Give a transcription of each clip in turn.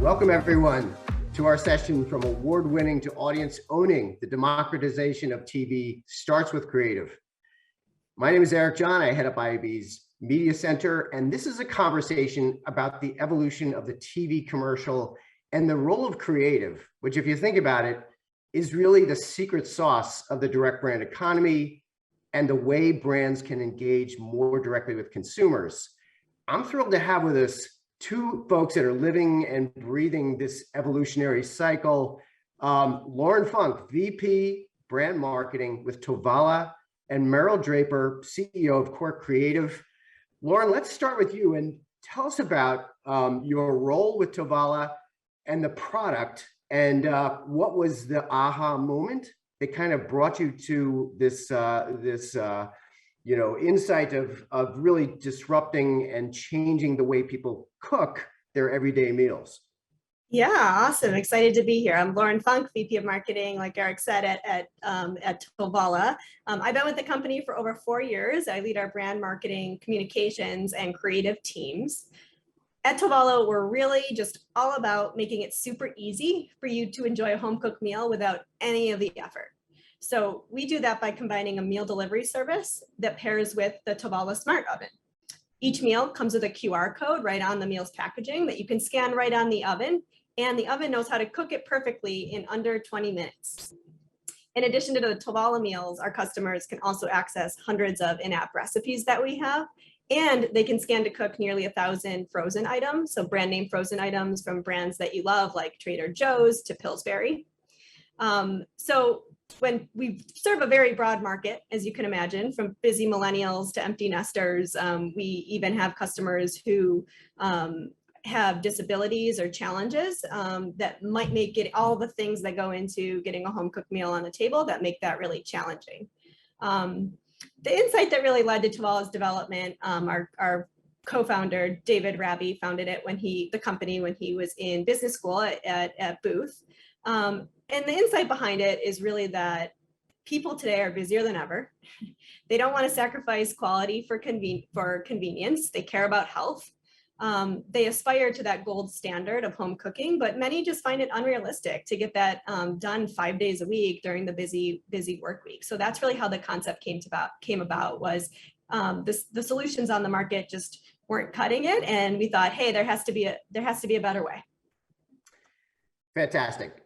Welcome everyone to our session from award-winning to audience-owning. The democratization of TV starts with creative. My name is Eric John. I head up IAB's Media Center, and this is a conversation about the evolution of the TV commercial and the role of creative, which, if you think about it, is really the secret sauce of the direct brand economy and the way brands can engage more directly with consumers. I'm thrilled to have with us two folks that are living and breathing this evolutionary cycle. Lauren Funk, VP Brand Marketing with Tovala, and Meryl Draper, CEO of Quirk Creative. Lauren, let's start with you and tell us about your role with Tovala and the product, and what was the aha moment that kind of brought you to this insight of really disrupting and changing the way people cook their everyday meals. Yeah, awesome. Excited to be here. I'm Lauren Funk, VP of Marketing, like Eric said, at Tovala. I've been with the company for over 4 years. I lead our brand marketing, communications, and creative teams. At Tovala, we're really just all about making it super easy for you to enjoy a home-cooked meal without any of the effort. So we do that by combining a meal delivery service that pairs with the Tovala Smart Oven. Each meal comes with a QR code right on the meal's packaging that you can scan right on the oven, and the oven knows how to cook it perfectly in under 20 minutes. In addition to the Tovala meals, our customers can also access hundreds of in-app recipes that we have, and they can scan to cook nearly 1,000 frozen items, so brand name frozen items from brands that you love, like Trader Joe's to Pillsbury. So when we serve a very broad market, as you can imagine, from busy millennials to empty nesters, we even have customers who have disabilities or challenges that might make it all the things that go into getting a home cooked meal on the table that make that really challenging. The insight that really led to Tovala's development, our co-founder David Raby founded it the company when he was in business school at Booth. And the insight behind it is really that people today are busier than ever. They don't want to sacrifice quality for convenience. They care about health. They aspire to that gold standard of home cooking, but many just find it unrealistic to get that done 5 days a week during the busy work week. So that's really how the concept came about was the solutions on the market just weren't cutting it, and we thought, hey, there has to be a better way. Fantastic.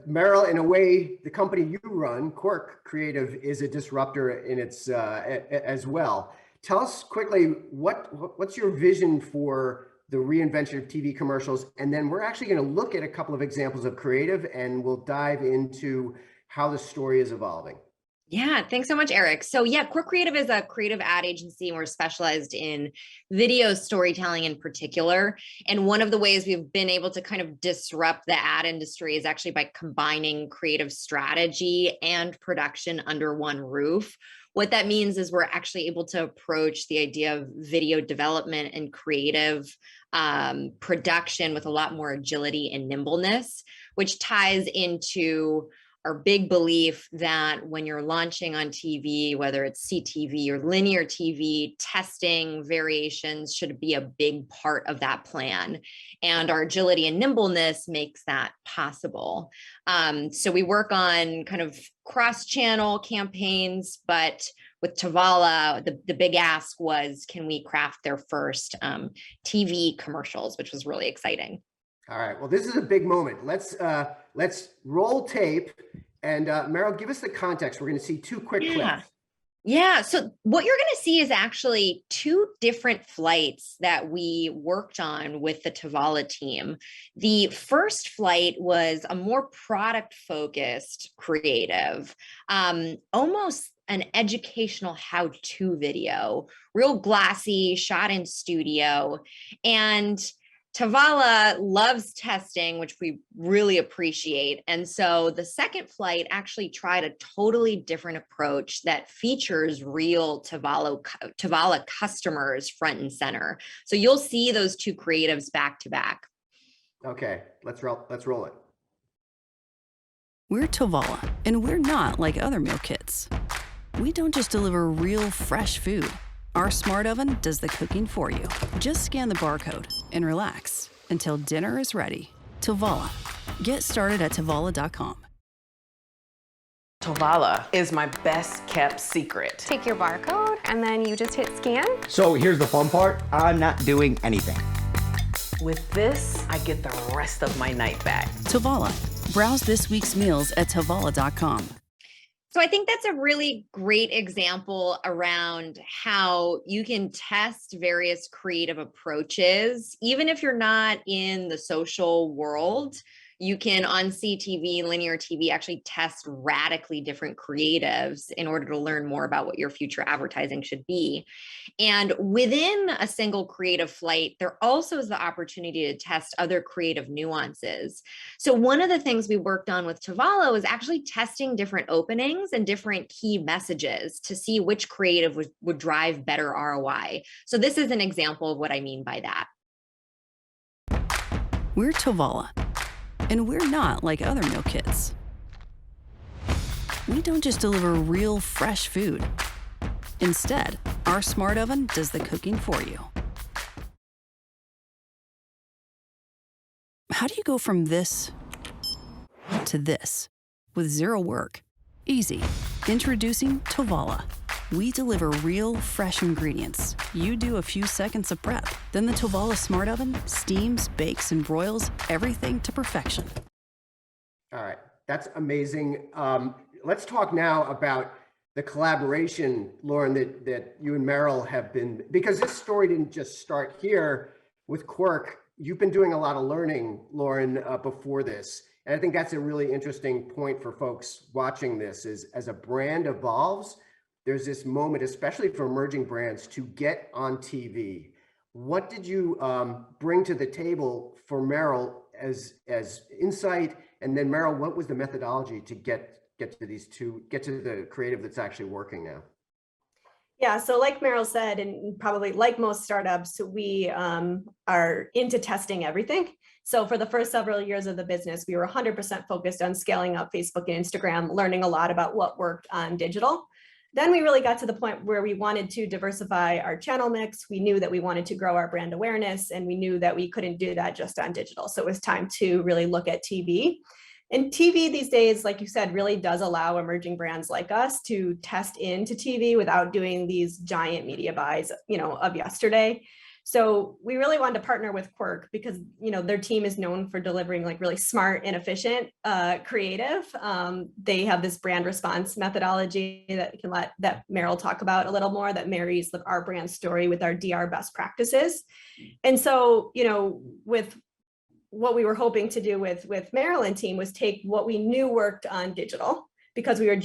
Meryl, in a way, the company you run, Quirk Creative, is a disruptor in its as well. Tell us quickly, what's your vision for the reinvention of TV commercials? And then we're actually going to look at a couple of examples of creative, and we'll dive into how the story is evolving. Yeah, thanks so much, Eric. So yeah, Quirk Creative is a creative ad agency, and we're specialized in video storytelling in particular. And one of the ways we've been able to kind of disrupt the ad industry is actually by combining creative strategy and production under one roof. What that means is we're actually able to approach the idea of video development and creative production with a lot more agility and nimbleness, which ties into our big belief that when you're launching on TV, whether it's CTV or linear TV, testing variations should be a big part of that plan. And our agility and nimbleness makes that possible. So we work on kind of cross-channel campaigns, but with Tovala, the big ask was, can we craft their first TV commercials, which was really exciting. All right. Well, this is a big moment. Let's roll tape, and Meryl, give us the context. We're going to see two quick clips. Yeah. So what you're going to see is actually two different flights that we worked on with the Tovala team. The first flight was a more product-focused creative, almost an educational how-to video, real glassy, shot in studio, and Tovala loves testing, which we really appreciate. And so the second flight actually tried a totally different approach that features real Tovala customers front and center. So you'll see those two creatives back to back. Okay, let's roll it. We're Tovala, and we're not like other meal kits. We don't just deliver real fresh food. Our smart oven does the cooking for you. Just scan the barcode and relax until dinner is ready. Tovala. Get started at Tovala.com. Tovala is my best kept secret. Take your barcode and then you just hit scan. So here's the fun part. I'm not doing anything. With this, I get the rest of my night back. Tovala. Browse this week's meals at Tovala.com. So I think that's a really great example around how you can test various creative approaches. Even if you're not in the social world, you can on CTV, linear TV, actually test radically different creatives in order to learn more about what your future advertising should be. And within a single creative flight, there also is the opportunity to test other creative nuances. So one of the things we worked on with Tovala was actually testing different openings and different key messages to see which creative would drive better ROI. So this is an example of what I mean by that. We're Tovala, and we're not like other meal kits. We don't just deliver real fresh food. Instead, our smart oven does the cooking for you. How do you go from this to this with zero work? Easy. Introducing Tovala. We deliver real, fresh ingredients. You do a few seconds of prep. Then the Tovala Smart Oven steams, bakes, and broils everything to perfection. All right, that's amazing. Let's talk now about the collaboration, Lauren, that you and Meryl have been, because this story didn't just start here with Quirk. You've been doing a lot of learning, Lauren, before this. And I think that's a really interesting point for folks watching this is as a brand evolves, there's this moment, especially for emerging brands, to get on TV. What did you bring to the table for Meryl as insight? And then Meryl, what was the methodology to get to the creative that's actually working now? Yeah, so like Meryl said, and probably like most startups, we are into testing everything. So for the first several years of the business, we were 100% focused on scaling up Facebook and Instagram, learning a lot about what worked on digital. Then we really got to the point where we wanted to diversify our channel mix. We knew that we wanted to grow our brand awareness, and we knew that we couldn't do that just on digital. So it was time to really look at TV. And TV these days, like you said, really does allow emerging brands like us to test into TV without doing these giant media buys, of yesterday. So we really wanted to partner with Quirk because, their team is known for delivering like really smart and efficient creative. They have this brand response methodology that Meryl talk about a little more, that marries our brand story with our DR best practices. And so, with what we were hoping to do with Meryl and team was take what we knew worked on digital, because we were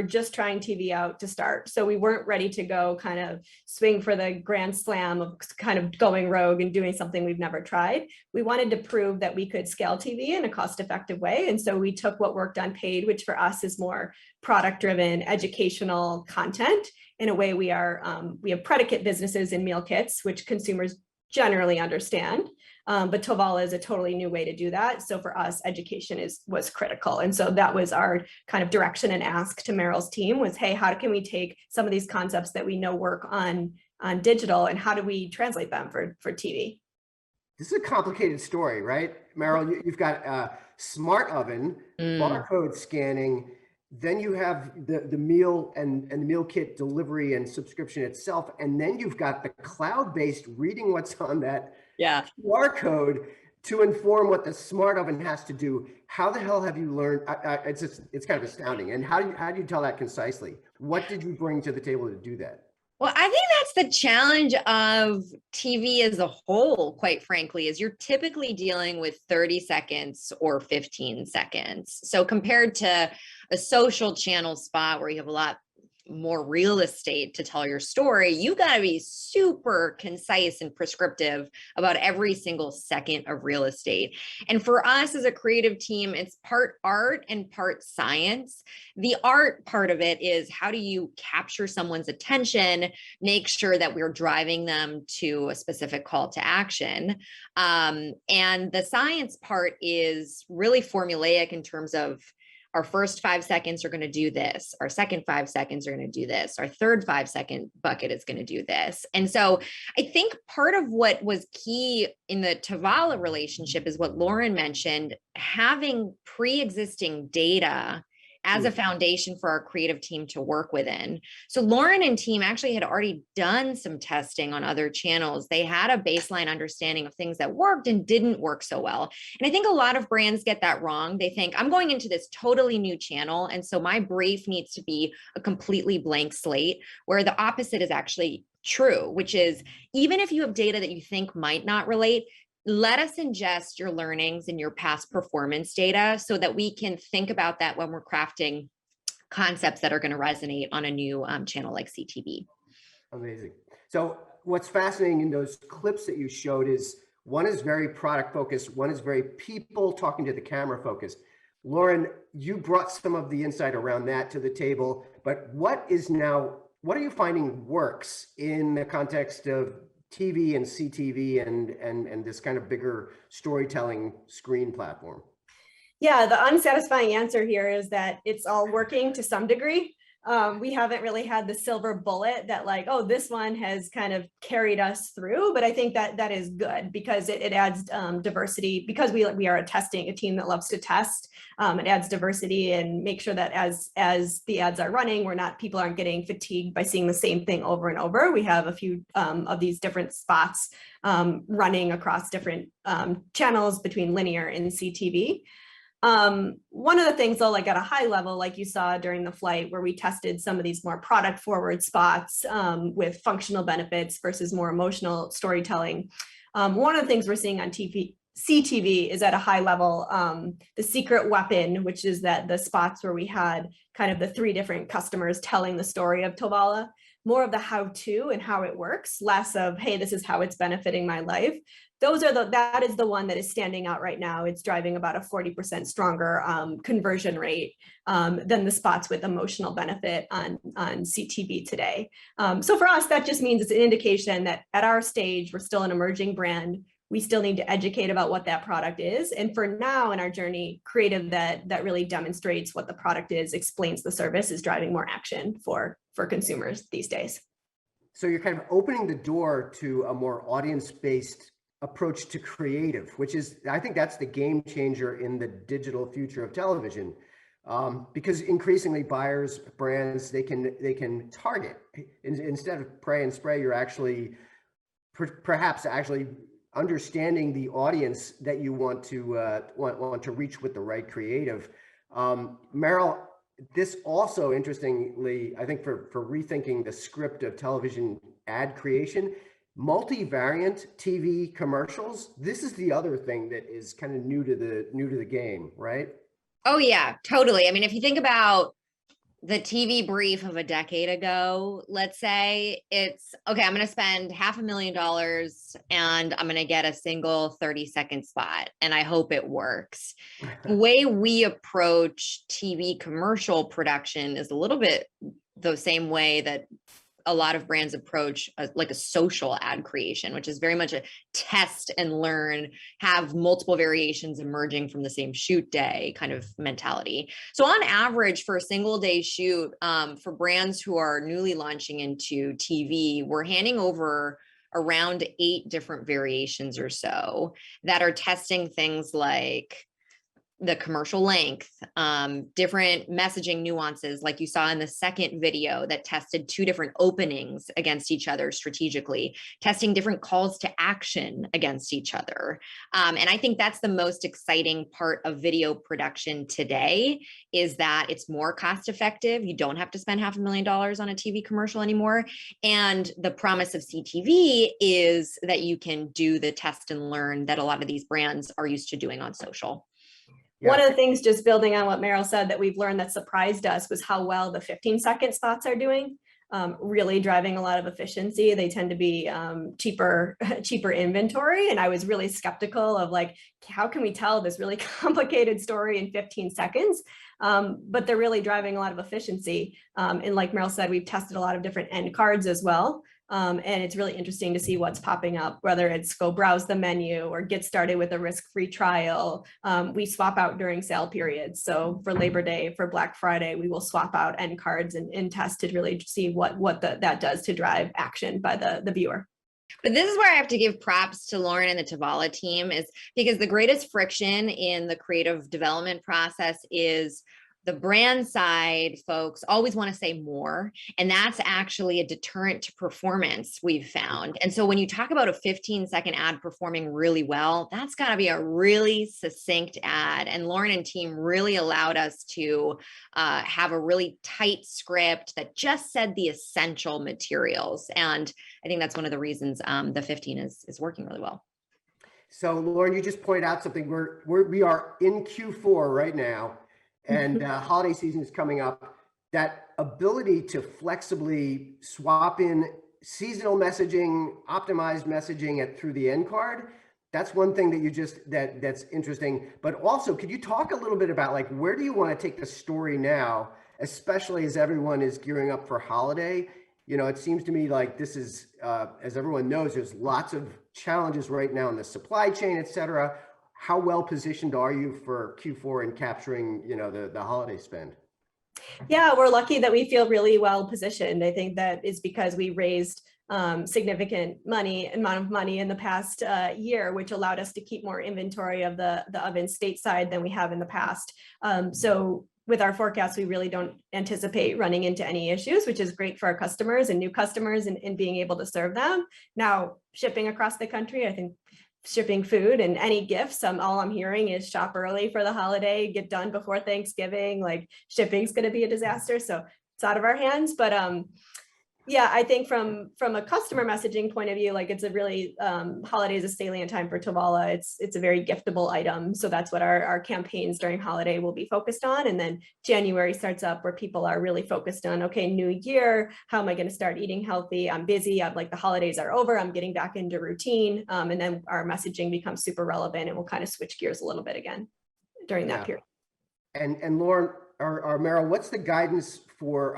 just trying TV out to start. So we weren't ready to go kind of swing for the grand slam of kind of going rogue and doing something we've never tried. We wanted to prove that we could scale TV in a cost-effective way. And so we took what worked on paid, which for us is more product-driven educational content. In a way, we have predicate businesses in meal kits, which consumers generally understand. But Tovala is a totally new way to do that. So for us, education was critical. And so that was our kind of direction and ask to Meryl's team was, hey, how can we take some of these concepts that we know work on digital and how do we translate them for TV? This is a complicated story, right? Meryl, you've got a smart oven, barcode scanning, then you have the meal and the meal kit delivery and subscription itself. And then you've got the cloud-based reading what's on that QR code to inform what the smart oven has to do. How the hell have you learned? It's kind of astounding. And how do you tell that concisely? What did you bring to the table to do that? Well, I think that's the challenge of TV as a whole, quite frankly, is you're typically dealing with 30 seconds or 15 seconds. So compared to a social channel spot where you have a lot more real estate to tell your story, you got to be super concise and prescriptive about every single second of real estate. And for us as a creative team, it's part art and part science. The art part of it is how do you capture someone's attention, make sure that we're driving them to a specific call to action. And the science part is really formulaic in terms of our first 5 seconds are going to do this. Our second 5 seconds are going to do this. Our third 5-second bucket is going to do this. And so I think part of what was key in the Tovala relationship is what Lauren mentioned, having pre-existing data as a foundation for our creative team to work within. So Lauren and team actually had already done some testing on other channels. They had a baseline understanding of things that worked and didn't work so well. And I think a lot of brands get that wrong. They think I'm going into this totally new channel, and so my brief needs to be a completely blank slate, where the opposite is actually true, which is even if you have data that you think might not relate, let us ingest your learnings and your past performance data so that we can think about that when we're crafting concepts that are going to resonate on a new channel like CTV. Amazing. So what's fascinating in those clips that you showed is one is very product focused, one is very people talking to the camera focused. Lauren, you brought some of the insight around that to the table, but what are you finding works in the context of TV and CTV and this kind of bigger storytelling screen platform? Yeah, the unsatisfying answer here is that it's all working to some degree. We haven't really had the silver bullet that like, oh, this one has kind of carried us through, but I think that that is good because it adds diversity, because we are a team that loves to test. It adds diversity and make sure that as the ads are running, people aren't getting fatigued by seeing the same thing over and over. We have a few of these different spots running across different channels between linear and CTV. One of the things though, like at a high level, like you saw during the flight where we tested some of these more product forward spots with functional benefits versus more emotional storytelling. One of the things we're seeing on CTV is at a high level, the secret weapon, which is that the spots where we had kind of the 3 different customers telling the story of Tovala, more of the how-to and how it works, less of, hey, this is how it's benefiting my life. That is the one that is standing out right now. It's driving about a 40% stronger conversion rate than the spots with emotional benefit on CTV today. So for us, that just means it's an indication that at our stage, we're still an emerging brand. We still need to educate about what that product is. And for now in our journey, creative that really demonstrates what the product is, explains the service, is driving more action for consumers these days. So you're kind of opening the door to a more audience-based approach to creative, which is, I think that's the game changer in the digital future of television, because increasingly buyers, brands, they can target instead of pray and spray. You're actually perhaps actually understanding the audience that you want to reach with the right creative. Meryl, this also interestingly, I think for rethinking the script of television ad creation, multivariant TV commercials. This is the other thing that is kind of new to the game, right? Oh yeah, totally. I mean, if you think about the TV brief of a decade ago, let's say it's, okay, I'm going to spend $500,000 and I'm going to get a single 30-second spot and I hope it works. The way we approach TV commercial production is a little bit the same way that a lot of brands approach like a social ad creation, which is very much a test and learn, have multiple variations emerging from the same shoot day kind of mentality. So on average for a single day shoot, for brands who are newly launching into TV, we're handing over around 8 different variations or so that are testing things like the commercial length, different messaging nuances, like you saw in the second video that tested 2 different openings against each other strategically, testing different calls to action against each other. And I think that's the most exciting part of video production today, is that it's more cost effective. You don't have to spend $500,000 on a TV commercial anymore. And the promise of CTV is that you can do the test and learn that a lot of these brands are used to doing on social. Yeah. One of the things, just building on what Meryl said, that we've learned that surprised us was how well the 15-second spots are doing, really driving a lot of efficiency. They tend to be cheaper inventory. And I was really skeptical of like, how can we tell this really complicated story in 15 seconds? But they're really driving a lot of efficiency. And like Meryl said, we've tested a lot of different end cards as well. And it's really interesting to see what's popping up, whether it's go browse the menu or get started with a risk-free trial. We swap out during sale periods. So for Labor Day, for Black Friday, we will swap out end cards and test to really see what that does to drive action by the viewer. But this is where I have to give props to Lauren and the Tovala team, is because the greatest friction in the creative development process is the brand side folks always want to say more. And that's actually a deterrent to performance, we've found. And so when you talk about a 15-second ad performing really well, that's got to be a really succinct ad. And Lauren and team really allowed us to have a really tight script that just said the essential materials. And I think that's one of the reasons the 15 is working really well. So Lauren, you just pointed out something. We are in Q4 right now. And holiday season is coming up. That ability to flexibly swap in seasonal messaging, optimized messaging through the end card, that's one thing that that's interesting. But also, could you talk a little bit about like, where do you want to take the story now, especially as everyone is gearing up for holiday? You know, it seems to me like this is, as everyone knows, there's lots of challenges right now in the supply chain, et cetera. How well positioned are you for Q4 in capturing, you know, the holiday spend? Yeah, we're lucky that we feel really well positioned. I think that is because we raised significant amount of money in the past year, which allowed us to keep more inventory of the oven stateside than we have in the past. So with our forecast, we really don't anticipate running into any issues, which is great for our customers and new customers and being able to serve them. Now, shipping across the country, I think shipping food and any gifts, all I'm hearing is shop early for the holiday, get done before Thanksgiving. Like shipping's going to be a disaster, so it's out of our hands. But yeah, I think from a customer messaging point of view, like it's a really holiday is a salient time for Tovala. It's a very giftable item, so that's what our campaigns during holiday will be focused on. And then January starts up where people are really focused on, okay, new year, how am I going to start eating healthy? I'm busy. I'm like, the holidays are over. I'm getting back into routine, and then our messaging becomes super relevant, and we'll kind of switch gears a little bit again during that period. And Lauren or Meryl, what's the guidance for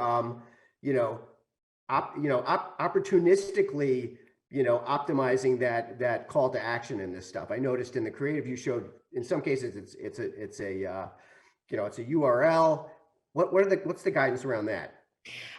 opportunistically, optimizing that call to action in this stuff? I noticed in the creative you showed, in some cases it's a URL. What's the guidance around that?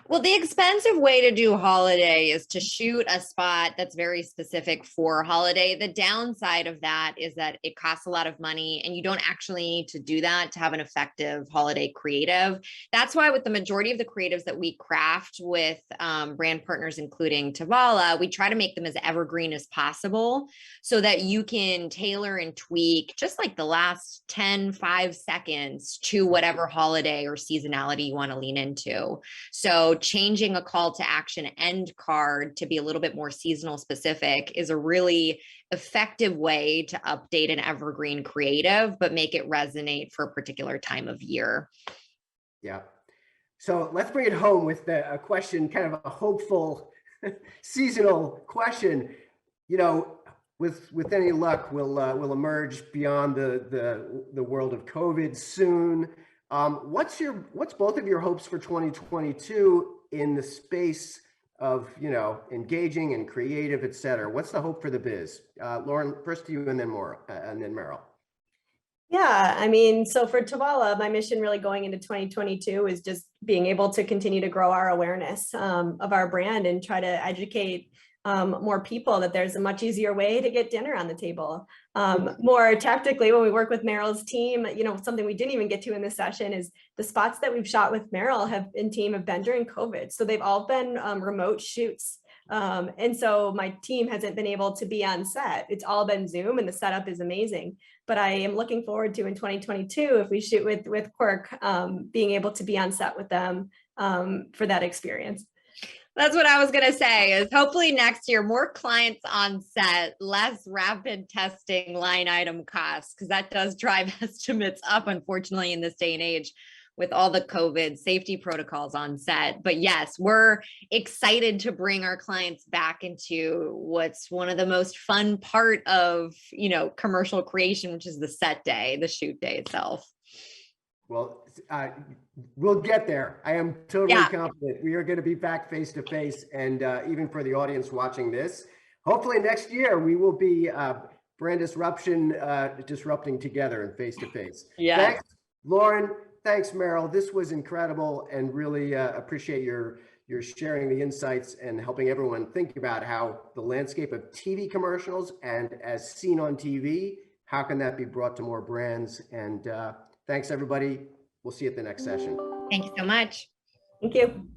Well, the expensive way to do holiday is to shoot a spot that's very specific for holiday. The downside of that is that it costs a lot of money and you don't actually need to do that to have an effective holiday creative. That's why with the majority of the creatives that we craft with brand partners, including Tovala, we try to make them as evergreen as possible so that you can tailor and tweak just like the last 5 seconds to whatever holiday or seasonality you want to lean into. So changing a call to action end card to be a little bit more seasonal specific is a really effective way to update an evergreen creative, but make it resonate for a particular time of year. Yeah. So let's bring it home with a question, kind of a hopeful seasonal question. With any luck, we'll emerge beyond the world of COVID soon. What's both of your hopes for 2022 in the space of, engaging and creative, et cetera? What's the hope for the biz? Lauren, first to you and then Meryl. Yeah, I mean, so for Tovala, my mission really going into 2022 is just being able to continue to grow our awareness of our brand and try to educate more people that there's a much easier way to get dinner on the table. More tactically, when we work with Meryl's team, something we didn't even get to in this session is the spots that we've shot with Meryl have been during COVID. So they've all been remote shoots. And so my team hasn't been able to be on set. It's all been Zoom and the setup is amazing. But I am looking forward to in 2022, if we shoot with Quirk, being able to be on set with them for that experience. That's what I was going to say is hopefully next year, more clients on set, less rapid testing line item costs, because that does drive estimates up, unfortunately, in this day and age with all the COVID safety protocols on set. But yes, we're excited to bring our clients back into what's one of the most fun part of, commercial creation, which is the set day, the shoot day itself. Well, we'll get there. I am totally Yeah. confident. We are going to be back face to face, and even for the audience watching this, hopefully next year we will be brand disruption, disrupting together and face to face. Yeah. Thanks, Lauren. Thanks, Meryl. This was incredible, and really appreciate your sharing the insights and helping everyone think about how the landscape of TV commercials and as seen on TV, how can that be brought to more brands? And thanks, everybody. We'll see you at the next session. Thank you so much. Thank you.